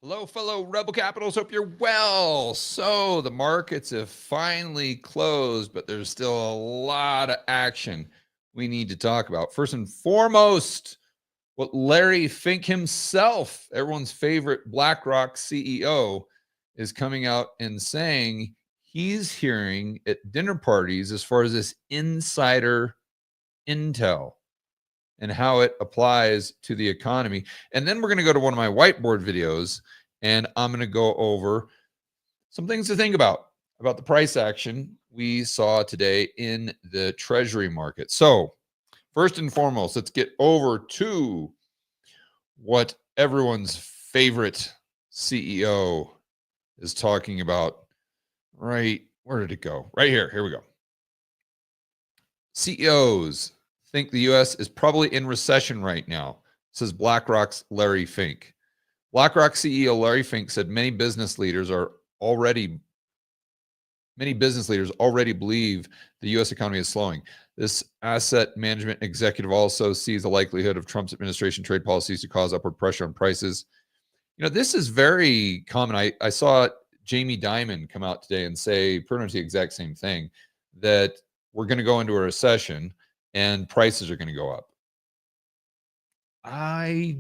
Hello, fellow Rebel Capitals. Hope you're well. So the markets have finally closed, but there's still a lot of action we need to talk about. First and foremost, what Larry Fink himself, everyone's favorite BlackRock CEO, is coming out and saying he's hearing at dinner parties as far as this insider intel and how it applies to the economy. And then we're going to go to one of my whiteboard videos, and I'm going to go over some things to think about the price action we saw today in the treasury market. So first and foremost, let's get over to what everyone's favorite CEO is talking about. Right, where did it go? Right here. Here we go. CEOs think the U.S. is probably in recession right now, says BlackRock's Larry Fink. BlackRock CEO Larry Fink said many business leaders already believe the U.S. economy is slowing. This asset management executive also sees the likelihood of Trump's administration trade policies to cause upward pressure on prices. You know, this is very common. I saw Jamie Dimon come out today and say pretty much the exact same thing, that we're going to go into a recession and prices are going to go up. I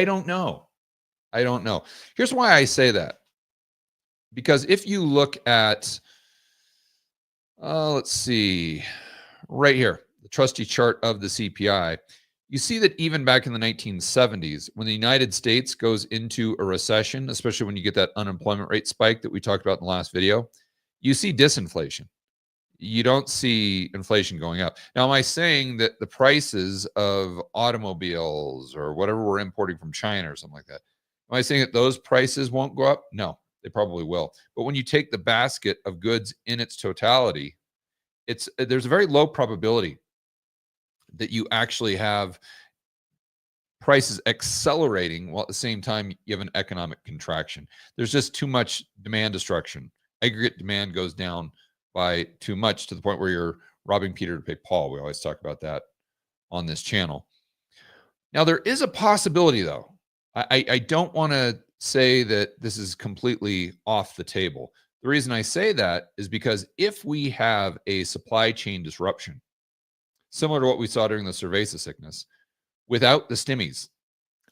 don't know. I don't know. Here's why I say that. Because if you look at, let's see, right here, the trusty chart of the CPI, you see that even back in the 1970s, when the United States goes into a recession, especially when you get that unemployment rate spike that we talked about in the last video, you see disinflation. You don't see inflation going up. Now, am I saying that the prices of automobiles or whatever we're importing from China or something like that, am I saying that those prices won't go up? No, they probably will. But when you take the basket of goods in its totality, there's a very low probability that you actually have prices accelerating while at the same time you have an economic contraction. There's just too much demand destruction. Aggregate demand goes down by too much to the point where you're robbing Peter to pay Paul. We always talk about that on this channel. Now, there is a possibility, though. I don't want to say that this is completely off the table. The reason I say that is because if we have a supply chain disruption, similar to what we saw during the cerveza sickness, without the stimmies,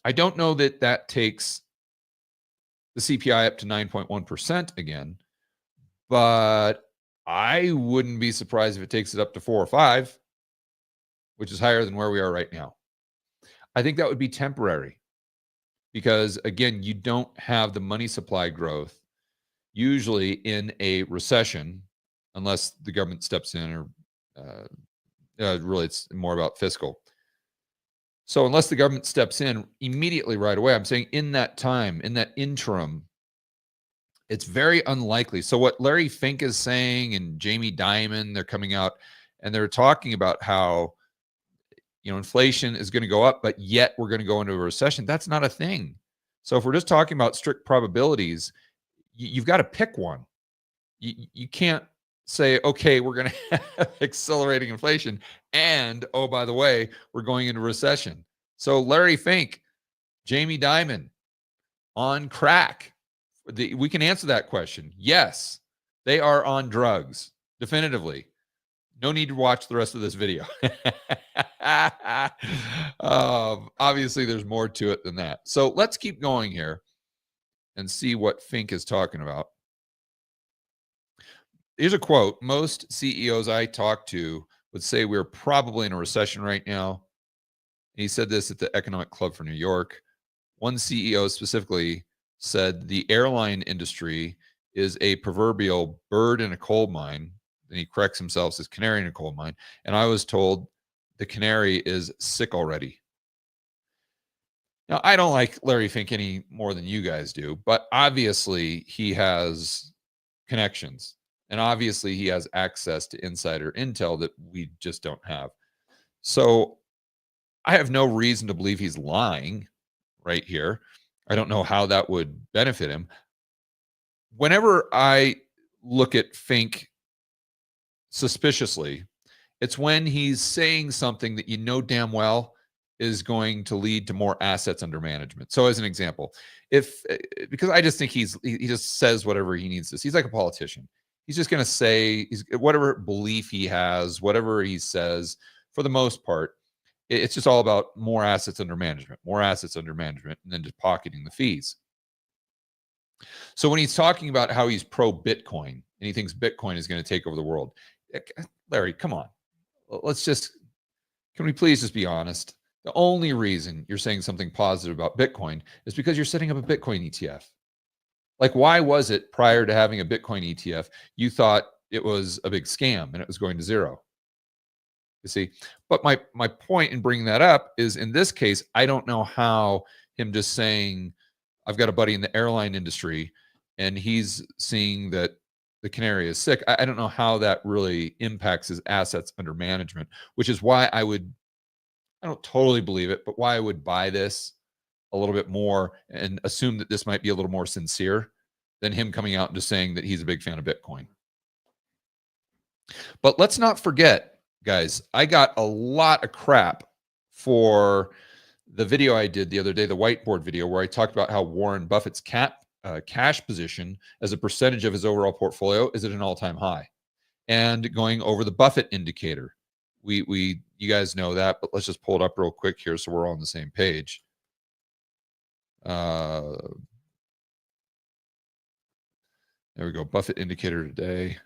I don't know that that takes the CPI up to 9.1% again, but I wouldn't be surprised if it takes it up to 4 or 5, which is higher than where we are right now. I think that would be temporary because, again, you don't have the money supply growth usually in a recession unless the government steps in or really it's more about fiscal. So unless the government steps in immediately right away, I'm saying in that time, in that interim, it's very unlikely. So what Larry Fink is saying and Jamie Dimon, they're coming out and they're talking about how, inflation is going to go up, but yet we're going to go into a recession. That's not a thing. So if we're just talking about strict probabilities, you've got to pick one. You can't say, okay, we're going to have accelerating inflation. And, oh, by the way, we're going into recession. So Larry Fink, Jamie Dimon on crack. We can answer that question. Yes, they are on drugs, definitively. No need to watch the rest of this video. Obviously, there's more to it than that. So let's keep going here and see what Fink is talking about. Here's a quote. Most CEOs I talk to would say we're probably in a recession right now. He said this at the Economic Club for New York. One CEO specifically said the airline industry is a proverbial bird in a coal mine. Then he corrects himself, says canary in a coal mine. And I was told the canary is sick already. Now, I don't like Larry Fink any more than you guys do, but obviously he has connections. And obviously he has access to insider intel that we just don't have. So I have no reason to believe he's lying right here. I don't know how that would benefit him. Whenever I look at Fink suspiciously, it's when he's saying something that you know damn well is going to lead to more assets under management. So as an example, because I just think he just says whatever he needs to. He's like a politician. He's just going to say whatever belief he has, whatever he says. For the most part, it's just all about more assets under management, and then just pocketing the fees. So when he's talking about how he's pro Bitcoin and he thinks Bitcoin is going to take over the world, Larry, come on. Can we please just be honest? The only reason you're saying something positive about Bitcoin is because you're setting up a Bitcoin ETF. Like, why was it prior to having a Bitcoin ETF, you thought it was a big scam and it was going to zero? You see, but my point in bringing that up is, in this case, I don't know how him just saying, I've got a buddy in the airline industry and he's seeing that the canary is sick. I don't know how that really impacts his assets under management, which is why I don't totally believe it, but why I would buy this a little bit more and assume that this might be a little more sincere than him coming out and just saying that he's a big fan of Bitcoin. But let's not forget, guys, I got a lot of crap for the video I did the other day, the whiteboard video, where I talked about how Warren Buffett's cash position as a percentage of his overall portfolio is at an all-time high. And going over the Buffett indicator, you guys know that, but let's just pull it up real quick here so we're all on the same page. There we go. Buffett indicator today.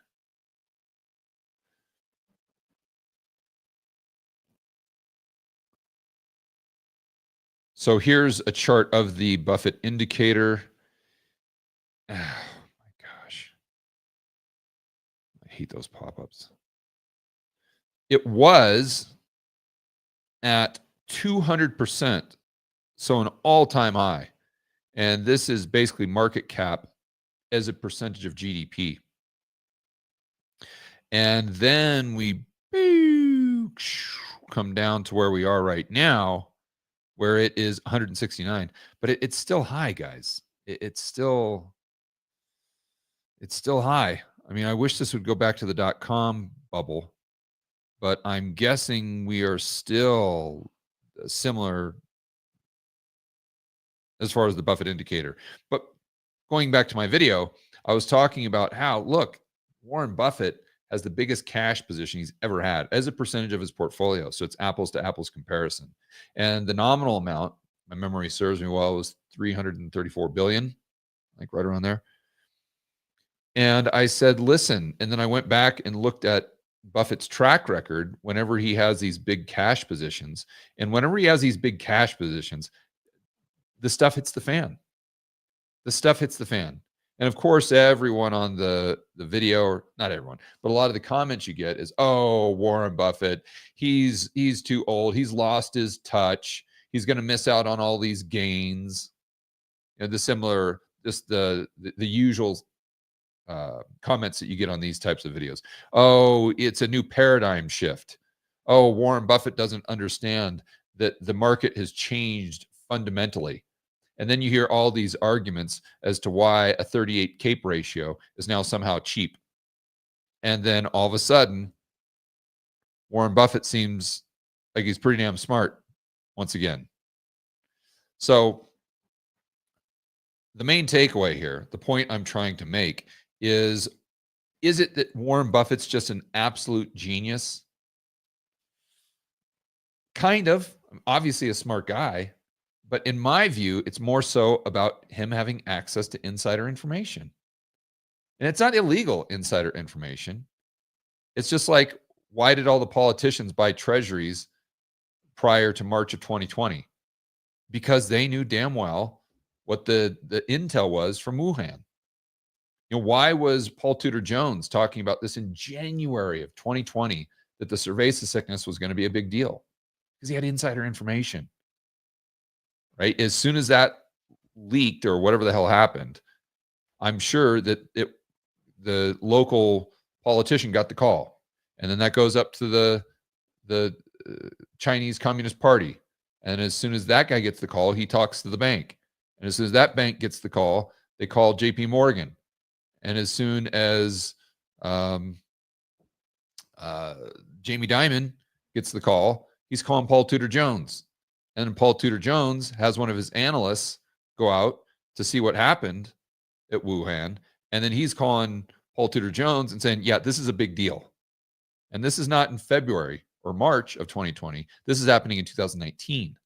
So here's a chart of the Buffett indicator. Oh my gosh. I hate those pop-ups. It was at 200%. So an all-time high. And this is basically market cap as a percentage of GDP. And then we come down to where we are right now, where it is 169. But it's still high, guys. It's still high. I mean, I wish this would go back to the .com bubble, but I'm guessing we are still similar as far as the Buffett indicator. But going back to my video, I was talking about how, look, Warren Buffett has the biggest cash position he's ever had as a percentage of his portfolio. So it's apples to apples comparison. And the nominal amount, my memory serves me well, was 334 billion, like right around there. And I said, listen, and then I went back and looked at Buffett's track record whenever he has these big cash positions. And whenever he has these big cash positions, the stuff hits the fan. The stuff hits the fan. And of course, everyone on the video, or not everyone, but a lot of the comments you get is, oh, Warren Buffett, he's too old. He's lost his touch. He's going to miss out on all these gains. You know, the usual comments that you get on these types of videos. Oh, it's a new paradigm shift. Oh, Warren Buffett doesn't understand that the market has changed fundamentally. And then you hear all these arguments as to why a 38 CAPE ratio is now somehow cheap. And then all of a sudden, Warren Buffett seems like he's pretty damn smart once again. So the main takeaway here, the point I'm trying to make is it that Warren Buffett's just an absolute genius? Kind of. Obviously a smart guy. But in my view, it's more so about him having access to insider information. And it's not illegal insider information. It's just like, why did all the politicians buy treasuries prior to March of 2020? Because they knew damn well what the intel was from Wuhan. You know, why was Paul Tudor Jones talking about this in January of 2020, that the cerveza sickness was going to be a big deal? Because he had insider information. Right? As soon as that leaked or whatever the hell happened, I'm sure that the local politician got the call. And then that goes up to the Chinese Communist Party. And as soon as that guy gets the call, he talks to the bank. And as soon as that bank gets the call, they call JP Morgan. And as soon as Jamie Dimon gets the call, he's calling Paul Tudor Jones. And then Paul Tudor Jones has one of his analysts go out to see what happened at Wuhan. And then he's calling Paul Tudor Jones and saying, yeah, this is a big deal. And this is not in February or March of 2020. This is happening in 2019.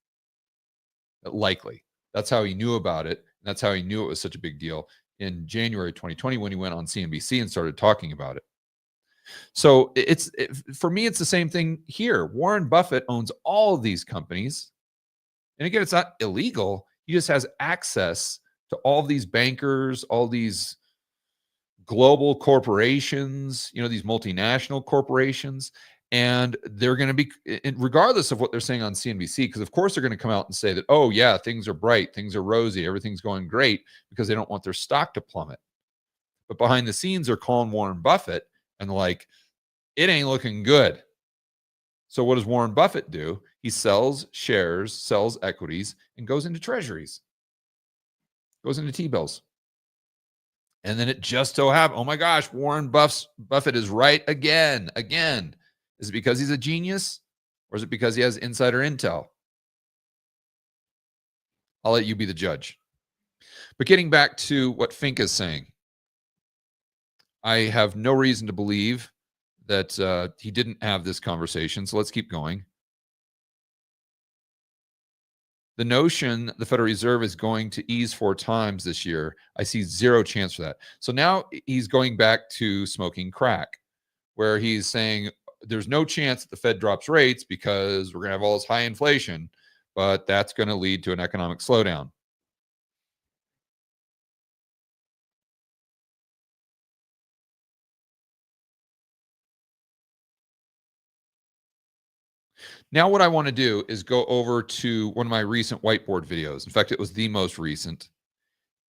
Likely. That's how he knew about it. And that's how he knew it was such a big deal in January 2020 when he went on CNBC and started talking about it. So for me, it's the same thing here. Warren Buffett owns all of these companies. And again, it's not illegal. He just has access to all of these bankers, all these global corporations, these multinational corporations. And they're going to be, regardless of what they're saying on CNBC, because of course they're going to come out and say that, oh yeah, things are bright, things are rosy, everything's going great, because they don't want their stock to plummet. But behind the scenes, they're calling Warren Buffett and like, it ain't looking good. So what does Warren Buffett do? He sells shares, sells equities, and goes into treasuries, goes into T-bills. And then it just so happens, oh my gosh, Warren Buffett is right again. Is it because he's a genius, or is it because he has insider intel? I'll let you be the judge. But getting back to what FINK is saying, I have no reason to believe that he didn't have this conversation. So let's keep going. The notion the Federal Reserve is going to ease 4 times this year, I see zero chance for that. So now he's going back to smoking crack, where he's saying there's no chance that the Fed drops rates because we're going to have all this high inflation, but that's going to lead to an economic slowdown. Now what I want to do is go over to one of my recent whiteboard videos. In fact, it was the most recent.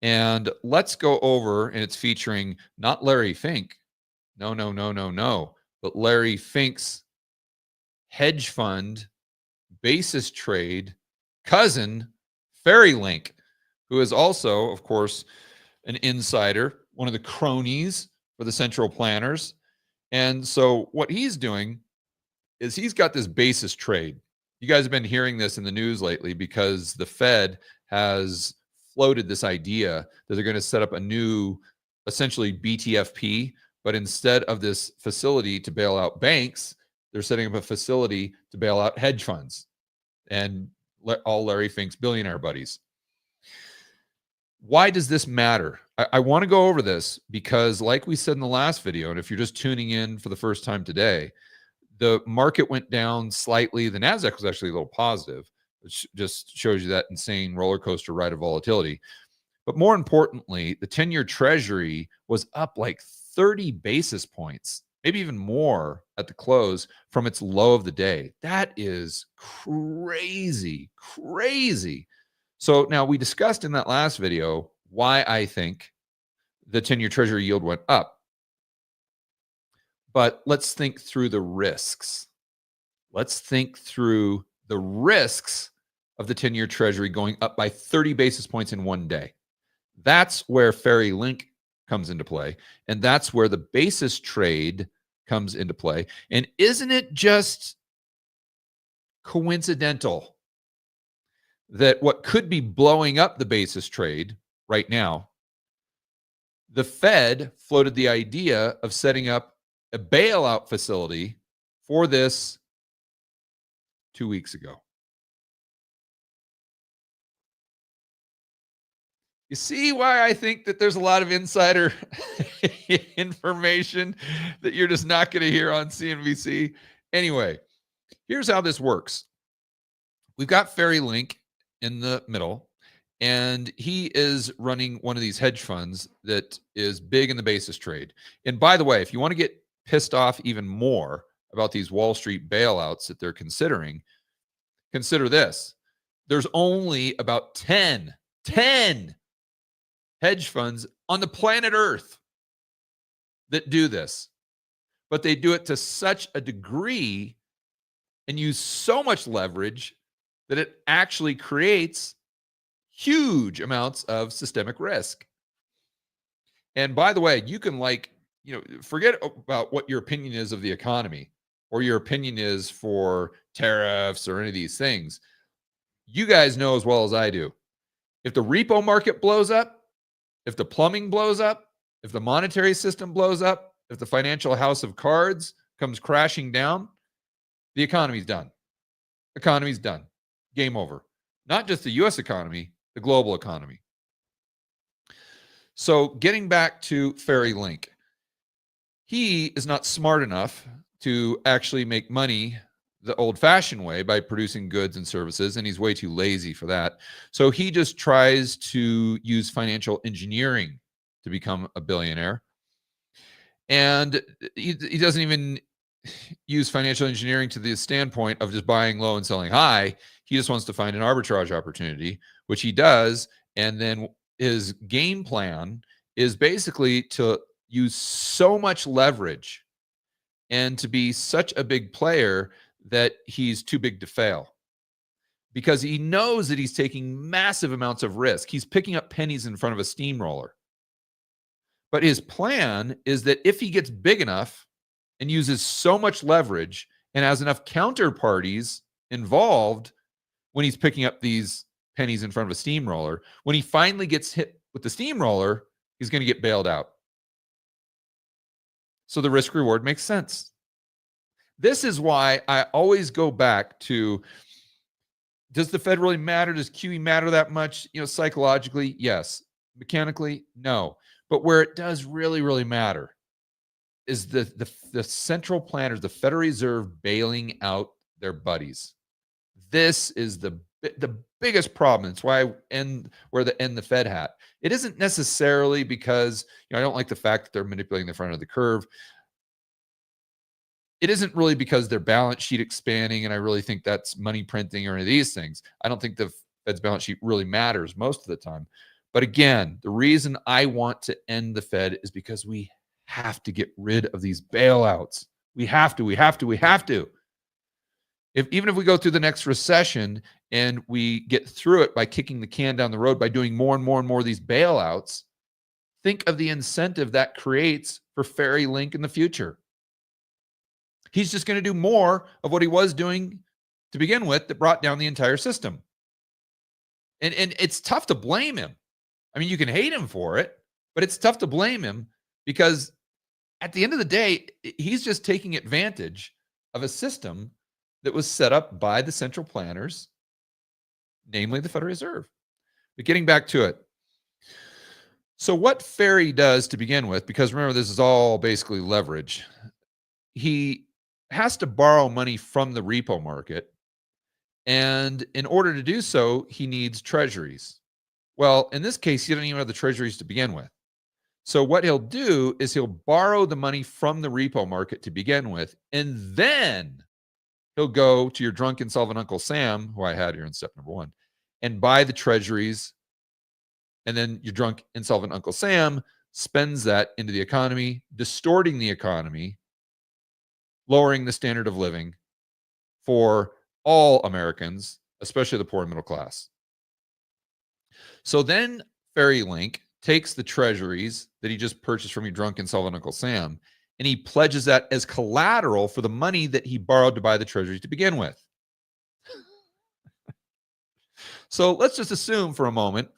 And let's go over, and it's featuring not Larry Fink. No. But Larry Fink's hedge fund basis trade cousin, FairyLink, who is also, of course, an insider, one of the cronies for the central planners. And so what he's doing is he's got this basis trade. You guys have been hearing this in the news lately because the Fed has floated this idea that they're going to set up a new, essentially BTFP, but instead of this facility to bail out banks, they're setting up a facility to bail out hedge funds and all Larry Fink's billionaire buddies. Why does this matter? I want to go over this because, like we said in the last video, and if you're just tuning in for the first time today, the market went down slightly. The NASDAQ was actually a little positive, which just shows you that insane roller coaster ride of volatility. But more importantly, the 10-year Treasury was up like 30 basis points, maybe even more at the close from its low of the day. That is crazy. So now we discussed in that last video why I think the 10-year Treasury yield went up. But let's think through the risks. Let's think through the risks of the 10-year Treasury going up by 30 basis points in one day. That's where FairyLink comes into play. And that's where the basis trade comes into play. And isn't it just coincidental that what could be blowing up the basis trade right now, the Fed floated the idea of setting up a bailout facility for this 2 weeks ago. You see why I think that there's a lot of insider information that you're just not going to hear on CNBC? Anyway, here's how this works. We've got FairyLink in the middle, and he is running one of these hedge funds that is big in the basis trade. And by the way, if you want to get pissed off even more about these Wall Street bailouts that they're considering, consider this. There's only about 10 hedge funds on the planet Earth that do this. But they do it to such a degree and use so much leverage that it actually creates huge amounts of systemic risk. And by the way, you can forget about what your opinion is of the economy or your opinion is for tariffs or any of these things. You guys know as well as I do. If the repo market blows up, if the plumbing blows up, if the monetary system blows up, if the financial house of cards comes crashing down, the economy's done. Economy's done. Game over. Not just the US economy, the global economy. So getting back to FINK, he is not smart enough to actually make money the old-fashioned way by producing goods and services, and he's way too lazy for that. So he just tries to use financial engineering to become a billionaire. And he doesn't even use financial engineering to the standpoint of just buying low and selling high. He just wants to find an arbitrage opportunity, which he does. And then his game plan is basically to use so much leverage and to be such a big player that he's too big to fail, because he knows that he's taking massive amounts of risk. He's picking up pennies in front of a steamroller. But his plan is that if he gets big enough and uses so much leverage and has enough counterparties involved when he's picking up these pennies in front of a steamroller, when he finally gets hit with the steamroller, he's going to get bailed out. So the risk reward makes sense. This is why I always go back to, does the Fed really matter? Does QE matter that much? Psychologically, yes. Mechanically, no. But where it does really, really matter is the central planners, the Federal Reserve, bailing out their buddies. This is the biggest problem. It's why I end the Fed hat. It isn't necessarily because I don't like the fact that they're manipulating the front of the curve. It isn't really because their balance sheet expanding, and I really think that's money printing or any of these things. I don't think the Fed's balance sheet really matters most of the time. But again, the reason I want to end the Fed is because we have to get rid of these bailouts. We have to. Even if we go through the next recession and we get through it by kicking the can down the road, by doing more and more and more of these bailouts, think of the incentive that creates for FINK in the future. He's just going to do more of what he was doing to begin with that brought down the entire system. And it's tough to blame him. I mean, you can hate him for it, but it's tough to blame him because at the end of the day, he's just taking advantage of a system that was set up by the central planners, namely the Federal Reserve. But getting back to it. So what FINK does to begin with, because remember, this is all basically leverage. He has to borrow money from the repo market. And in order to do so, he needs treasuries. Well, in this case, he doesn't even have the treasuries to begin with. So what he'll do is he'll borrow the money from the repo market to begin with, and then he'll go to your drunk insolvent Uncle Sam, who I had here in step number 1, and buy the treasuries. And then your drunk insolvent Uncle Sam spends that into the economy, distorting the economy, lowering the standard of living for all Americans, especially the poor and middle class. So then FINK takes the treasuries that he just purchased from your drunk insolvent Uncle Sam, and he pledges that as collateral for the money that he borrowed to buy the treasuries to begin with. So let's just assume for a moment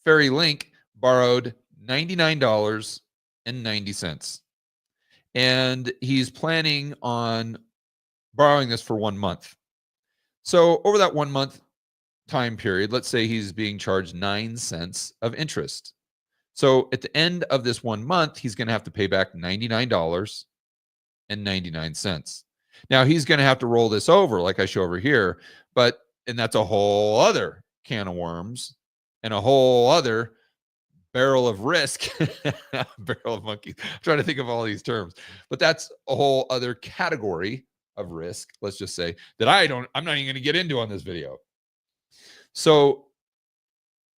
FINK borrowed $99.90. And he's planning on borrowing this for 1 month. So over that 1 month time period, let's say he's being charged 9 cents of interest. So at the end of this 1 month, he's going to have to pay back $99.99. Now he's going to have to roll this over like I show over here, and that's a whole other can of worms and a whole other barrel of risk, barrel of monkeys. I'm trying to think of all these terms, but that's a whole other category of risk, let's just say, that I'm not even going to get into on this video. So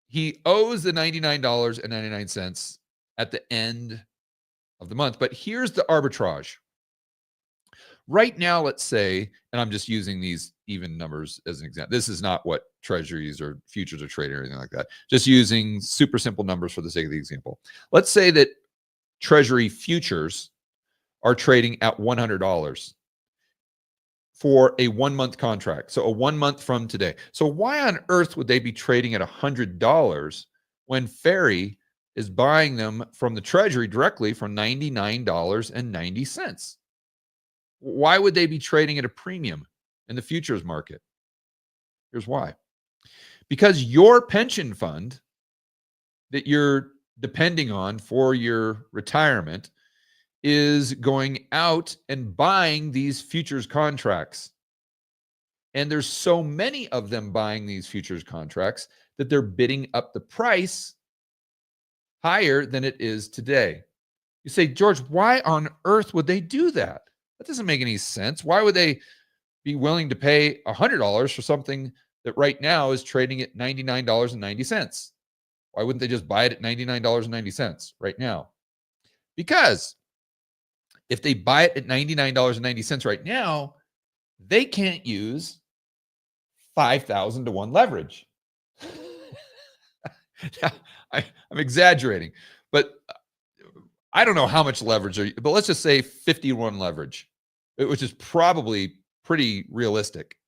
he owes the $99.99 at the end of the month. But here's the arbitrage. Right now, let's say, and I'm just using these even numbers as an example. This is not what treasuries or futures are trading or anything like that. Just using super simple numbers for the sake of the example. Let's say that treasury futures are trading at $100. for a 1-month contract. So a 1 month from today. So why on earth would they be trading at $100 when Ferry is buying them from the Treasury directly for $99.90? Why would they be trading at a premium in the futures market? Here's why. Because your pension fund that you're depending on for your retirement is going out and buying these futures contracts. And there's so many of them buying these futures contracts that they're bidding up the price higher than it is today. You say, George, why on earth would they do that? That doesn't make any sense. Why would they be willing to pay $100 for something that right now is trading at $99.90? Why wouldn't they just buy it at $99.90 right now? Because if they buy it at $99.90 right now, they can't use 5,000 to 1 leverage. I'm exaggerating, but I don't know how much leverage are you, but let's just say 50 to 1 leverage, which is probably pretty realistic.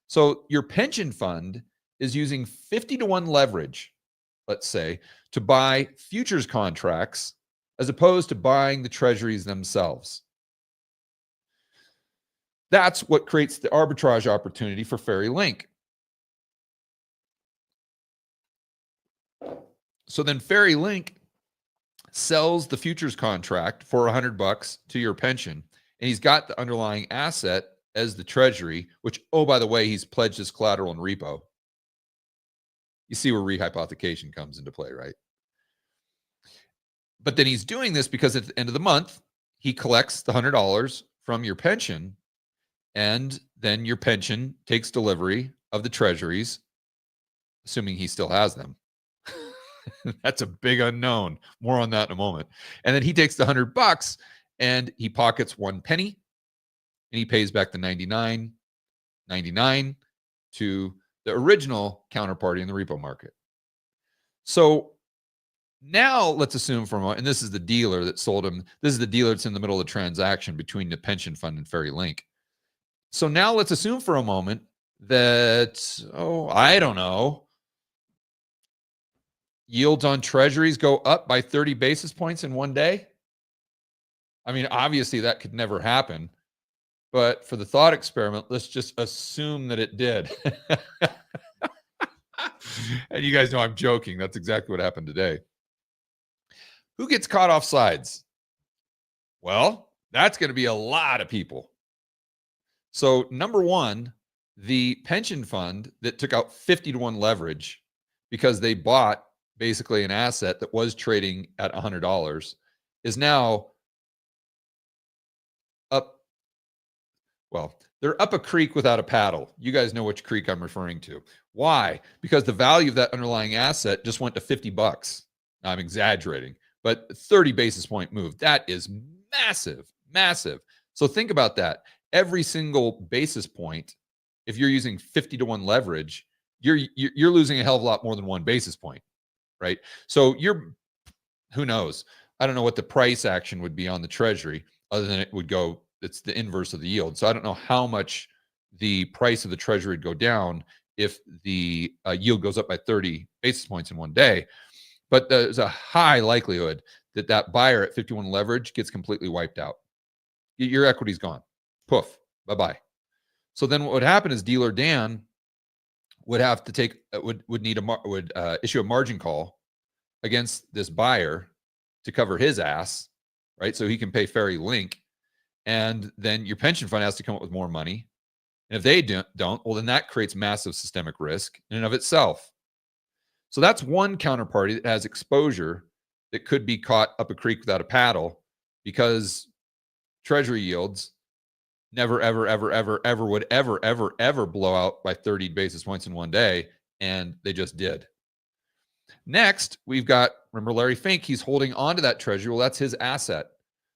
So your pension fund is using 50 to 1 leverage, let's say, to buy futures contracts as opposed to buying the treasuries themselves. That's what creates the arbitrage opportunity for Ferry Link. So then Ferry Link sells the futures contract for $100 to your pension, and he's got the underlying asset as the treasury, which, oh, by the way, he's pledged as collateral and repo. You see where rehypothecation comes into play, right? But then he's doing this because at the end of the month, he collects the $100 from your pension, and then your pension takes delivery of the treasuries, assuming he still has them. That's a big unknown. More on that in a moment. And then he takes the $100 and he pockets 1 penny, and he pays back the $99.99 to the original counterparty in the repo market. So now let's assume for a moment, and this is the dealer that sold him. This is the dealer that's in the middle of the transaction between the pension fund and Ferry Link. So now let's assume for a moment that, I don't know, yields on treasuries go up by 30 basis points in 1 day. I mean, obviously that could never happen, but for the thought experiment, let's just assume that it did. And you guys know I'm joking. That's exactly what happened today. Who gets caught off sides? Well, that's going to be a lot of people. So number one, the pension fund that took out 50 to 1 leverage because they bought basically an asset that was trading at $100 is now up. Well, they're up a creek without a paddle. You guys know which creek I'm referring to. Why? Because the value of that underlying asset just went to $50. Now, I'm exaggerating, but 30 basis point move. That is massive, massive. So think about that. Every single basis point, if you're using 50 to 1 leverage, you're losing a hell of a lot more than 1 basis point, right? So who knows? I don't know what the price action would be on the treasury other than it would go, it's the inverse of the yield. So I don't know how much the price of the treasury would go down if the yield goes up by 30 basis points in 1 day. But there's a high likelihood that that buyer at 51 leverage gets completely wiped out. Your equity's gone. Poof, bye-bye. So then what would happen is dealer Dan would have to take, would issue a margin call against this buyer to cover his ass, right? So he can pay Ferry Link. And then your pension fund has to come up with more money. And if they don't, well, then that creates massive systemic risk in and of itself. So that's one counterparty that has exposure that could be caught up a creek without a paddle because treasury yields never, ever, ever, ever, ever would ever blow out by 30 basis points in 1 day. And they just did. Next, we've got, remember Larry Fink, he's holding on to that treasury. Well, that's his asset.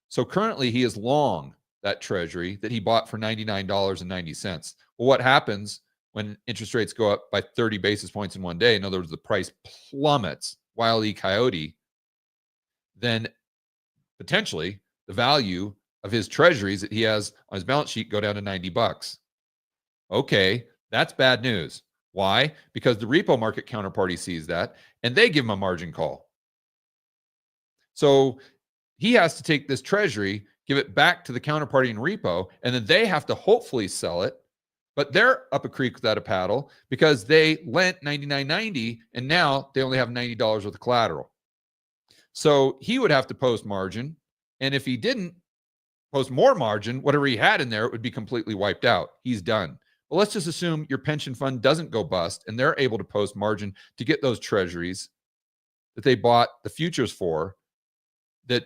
So currently he is long that treasury that he bought for $99.90. Well, what happens when interest rates go up by 30 basis points in 1 day? In other words, the price plummets, Wile E. Coyote, then potentially the value of his treasuries that he has on his balance sheet go down to $90. Okay, that's bad news. Why? Because the repo market counterparty sees that and they give him a margin call. So he has to take this treasury, give it back to the counterparty in repo, and then they have to hopefully sell it. But they're up a creek without a paddle because they lent $99.90 and now they only have $90 worth of collateral. So he would have to post margin. And if he didn't post more margin, whatever he had in there, it would be completely wiped out. He's done. But let's just assume your pension fund doesn't go bust and they're able to post margin to get those treasuries that they bought the futures for that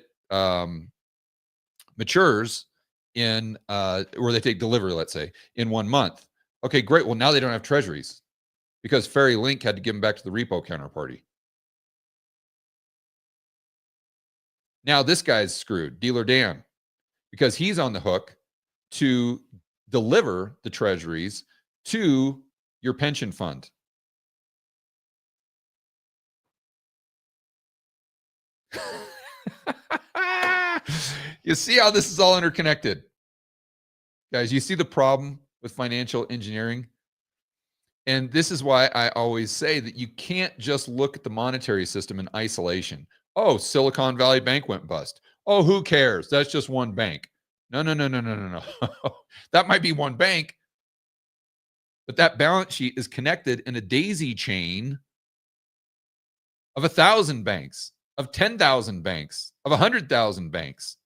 matures in or they take delivery, let's say, in 1 month. Okay, great. Well, now they don't have treasuries because Ferry Link had to give them back to the repo counterparty. Now this guy's screwed, Dealer Dan, because he's on the hook to deliver the treasuries to your pension fund. You see how this is all interconnected? Guys, you see the problem with financial engineering? And this is why I always say that you can't just look at the monetary system in isolation. Oh, Silicon Valley Bank went bust. Oh, who cares? That's just one bank. No. That might be one bank, but that balance sheet is connected in a daisy chain of 1,000 banks, of 10,000 banks, of 100,000 banks.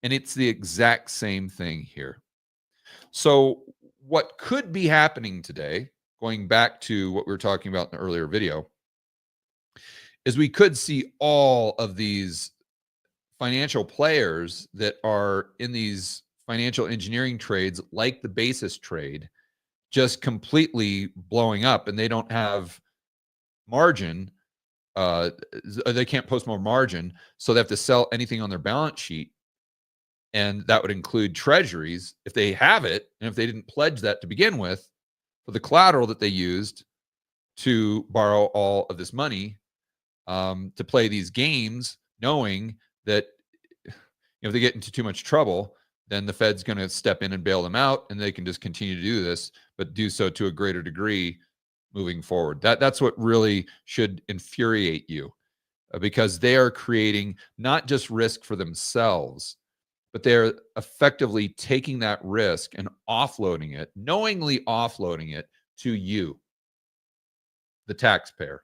And it's the exact same thing here. So what could be happening today, going back to what we were talking about in the earlier video, is we could see all of these financial players that are in these financial engineering trades, like the basis trade, just completely blowing up, and they don't have margin. They can't post more margin, so they have to sell anything on their balance sheet. And that would include treasuries if they have it, and if they didn't pledge that to begin with, for the collateral that they used to borrow all of this money to play these games, knowing that if they get into too much trouble, then the Fed's going to step in and bail them out, and they can just continue to do this, but do so to a greater degree moving forward. That's what really should infuriate you, because they are creating not just risk for themselves, but they're effectively taking that risk and offloading it, knowingly offloading it to you, the taxpayer.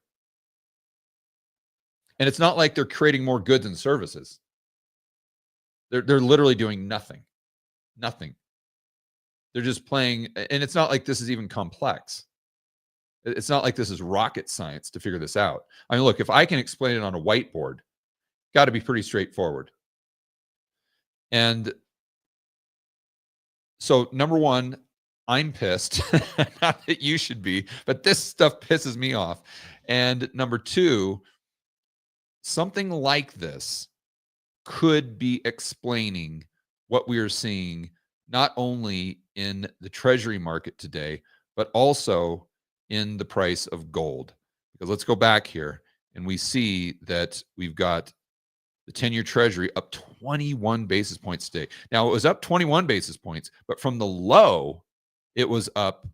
And it's not like they're creating more goods and services. They're literally doing nothing. They're just playing, and it's not like this is even complex. It's not like this is rocket science to figure this out. I mean, look, if I can explain it on a whiteboard, got to be pretty straightforward. And so, number one, I'm pissed. Not that you should be, but this stuff pisses me off. And number two, something like this could be explaining what we are seeing, not only in the treasury market today, but also in the price of gold. Because let's go back here, and we see that we've got the 10-year treasury up 21 basis points today. Now, it was up 21 basis points, but from the low, it was up,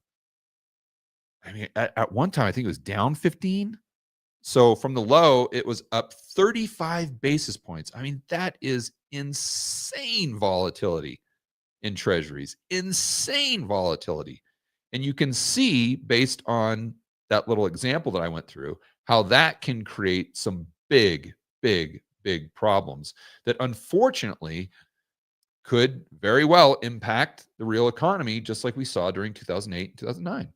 I mean, at one time, I think it was down 15. So from the low, it was up 35 basis points. I mean, that is insane volatility in treasuries, insane volatility. And you can see, based on that little example that I went through, how that can create some big problems that unfortunately could very well impact the real economy, just like we saw during 2008 and 2009.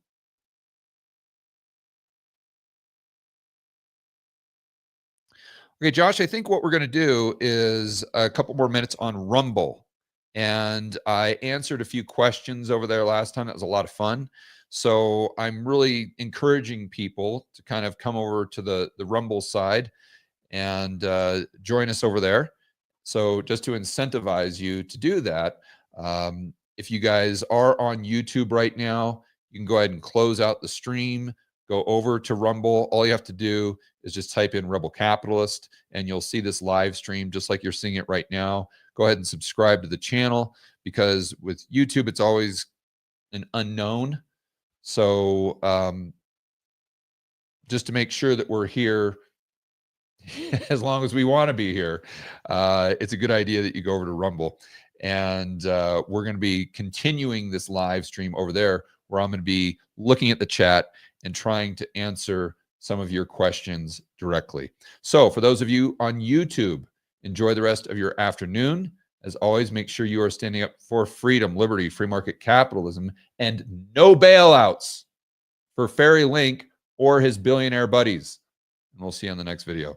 Okay, Josh, I think what we're going to do is a couple more minutes on Rumble. And I answered a few questions over there last time. That was a lot of fun. So I'm really encouraging people to kind of come over to the Rumble side and join us over there. So just to incentivize you to do that, if you guys are on YouTube right now, you can go ahead and close out the stream, go over to Rumble. All you have to do is just type in Rebel Capitalist, and you'll see this live stream just like you're seeing it right now. Go ahead and subscribe to the channel, because with YouTube, it's always an unknown. So just to make sure that we're here as long as we want to be here, it's a good idea that you go over to Rumble. And we're going to be continuing this live stream over there, where I'm going to be looking at the chat and trying to answer some of your questions directly. So for those of you on YouTube, enjoy the rest of your afternoon. As always, make sure you are standing up for freedom, liberty, free market capitalism, and no bailouts for Fairy Link or his billionaire buddies. And we'll see you on the next video.